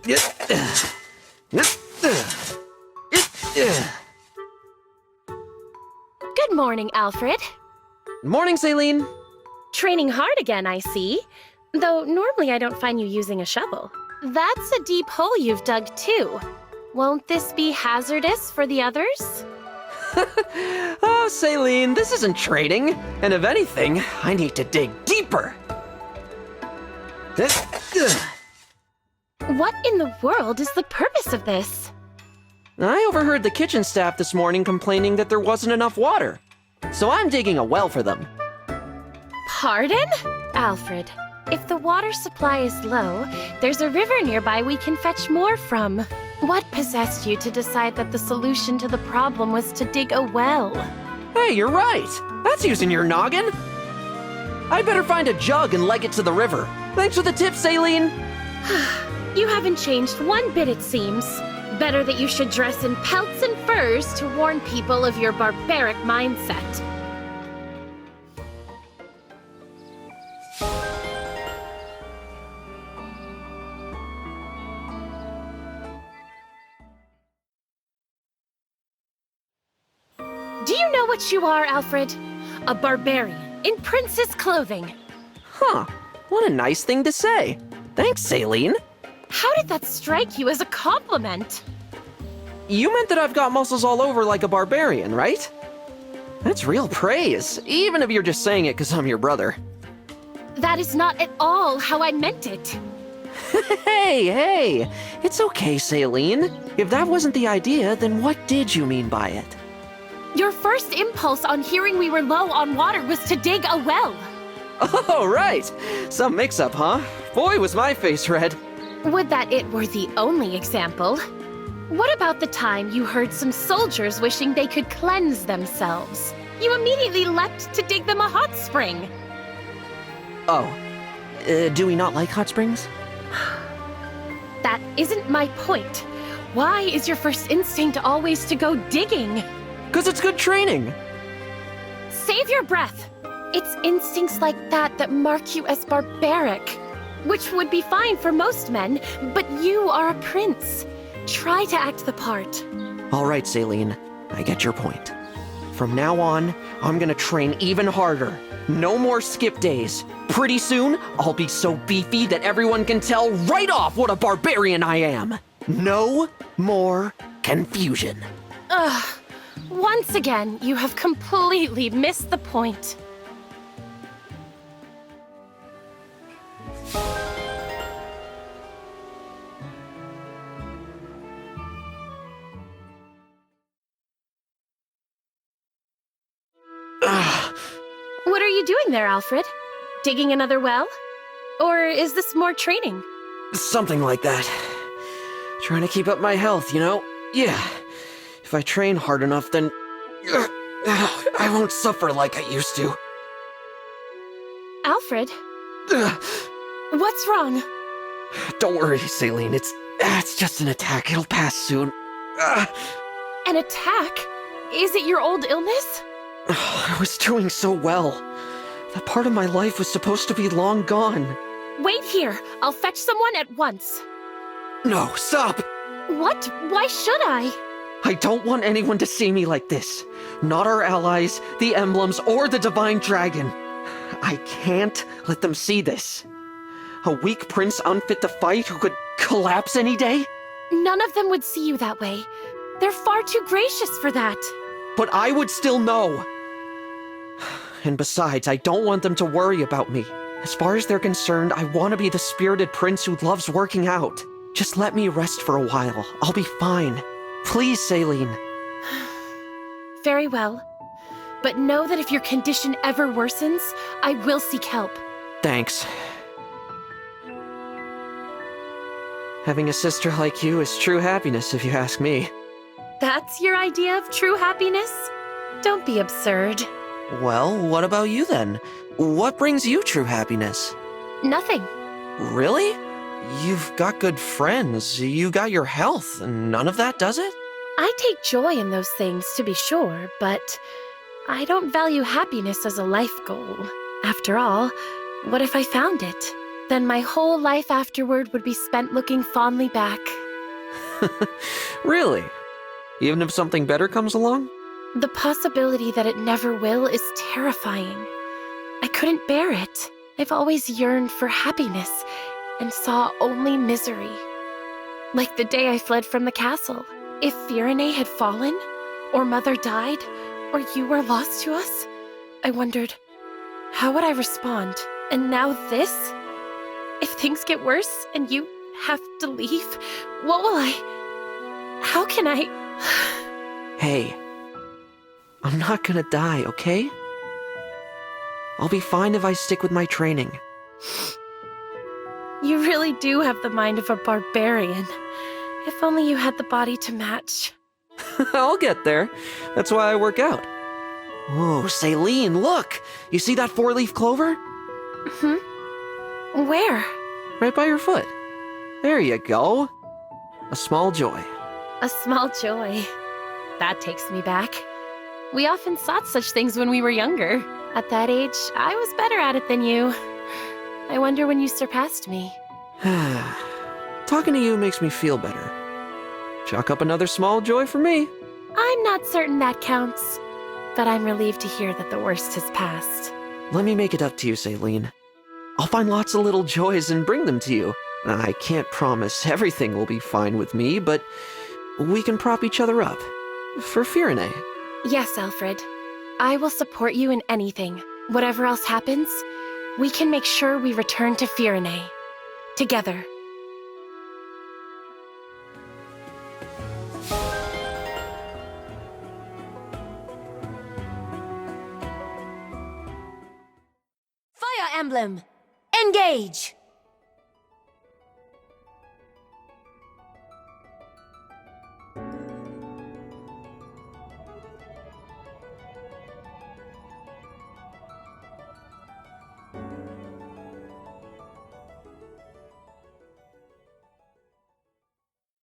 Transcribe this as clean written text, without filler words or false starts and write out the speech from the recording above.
Good morning, Alfred. Morning, Céline. Training hard again, I see. Though normally I don't find you using a shovel. That's a deep hole you've dug, too. Won't this be hazardous for the others? Oh, Céline, this isn't training. And if anything, I need to dig deeper. What in the world is the purpose of this? I overheard the kitchen staff this morning complaining that there wasn't enough water. So I'm digging a well for them. Pardon? Alfred, if the water supply is low, there's a river nearby we can fetch more from. What possessed you to decide that the solution to the problem was to dig a well? Hey, you're right. That's using your noggin. I better find a jug and leg it to the river. Thanks for the tip, Céline. You haven't changed one bit, it seems. Better that you should dress in pelts and furs to warn people of your barbaric mindset. Do you know what you are, Alfred? A barbarian in prince's clothing. Huh. What a nice thing to say. Thanks, Céline. How did that strike you as a compliment? You meant that I've got muscles all over like a barbarian, right? That's real praise, even if you're just saying it because I'm your brother. That is not at all how I meant it. Hey, it's okay, Céline. If that wasn't the idea, then what did you mean by it? Your first impulse on hearing we were low on water was to dig a well. Oh, right. Some mix-up, huh? Boy, was my face red. Would that it were the only example. What about the time you heard some soldiers wishing they could cleanse themselves? You immediately leapt to dig them a hot spring. Oh, do we not like hot springs? That isn't my point. Why is your first instinct always to go digging? 'Cause it's good training. Save your breath. It's instincts like that that mark you as barbaric, which would be fine for most men, but you are a prince. Try to act the part. All right, Céline, I get your point. From now on, I'm gonna train even harder. No more skip days. Pretty soon, I'll be so beefy that everyone can tell right off what a barbarian I am. No more confusion. Ugh. Once again, you have completely missed the point. What are you doing there, Alfred? Digging another well? Or is this more training? Something like that. Trying to keep up my health, you know? Yeah. If I train hard enough, then I won't suffer like I used to. Alfred? What's wrong? Don't worry, Céline. It's just an attack. It'll pass soon. An attack? Is it your old illness? I was doing so well. That part of my life was supposed to be long gone. Wait here. I'll fetch someone at once. No, stop! What? Why should I? I don't want anyone to see me like this. Not our allies, the emblems, or the divine dragon. I can't let them see this. A weak prince unfit to fight who could collapse any day? None of them would see you that way. They're far too gracious for that. But I would still know. And besides, I don't want them to worry about me. As far as they're concerned, I want to be the spirited prince who loves working out. Just let me rest for a while. I'll be fine. Please, Céline. Very well. But know that if your condition ever worsens, I will seek help. Thanks. Having a sister like you is true happiness, if you ask me. That's your idea of true happiness? Don't be absurd. Well, what about you then? What brings you true happiness? Nothing. Really? You've got good friends, you got your health, and none of that does it? I take joy in those things, to be sure, but I don't value happiness as a life goal. After all, what if I found it? Then my whole life afterward would be spent looking fondly back. Really? Even if something better comes along? The possibility that it never will is terrifying. I couldn't bear it. I've always yearned for happiness and saw only misery. Like the day I fled from the castle. If Firene had fallen, or Mother died, or you were lost to us, I wondered, how would I respond? And now this? If things get worse and you have to leave, what will I... How can I... Hey, I'm not gonna die, okay? I'll be fine if I stick with my training. You really do have the mind of a barbarian. If only you had the body to match. I'll get there. That's why I work out. Whoa, Céline, look! You see that four-leaf clover? Where? Right by your foot. There you go. A small joy. A small joy. That takes me back. We often sought such things when we were younger. At that age, I was better at it than you. I wonder when you surpassed me. Talking to you makes me feel better. Chalk up another small joy for me. I'm not certain that counts, but I'm relieved to hear that the worst has passed. Let me make it up to you, Céline. I'll find lots of little joys and bring them to you. I can't promise everything will be fine with me, but we can prop each other up. For Firene. Yes, Alfred. I will support you in anything. Whatever else happens, we can make sure we return to Firene. Together. Fire Emblem Engage!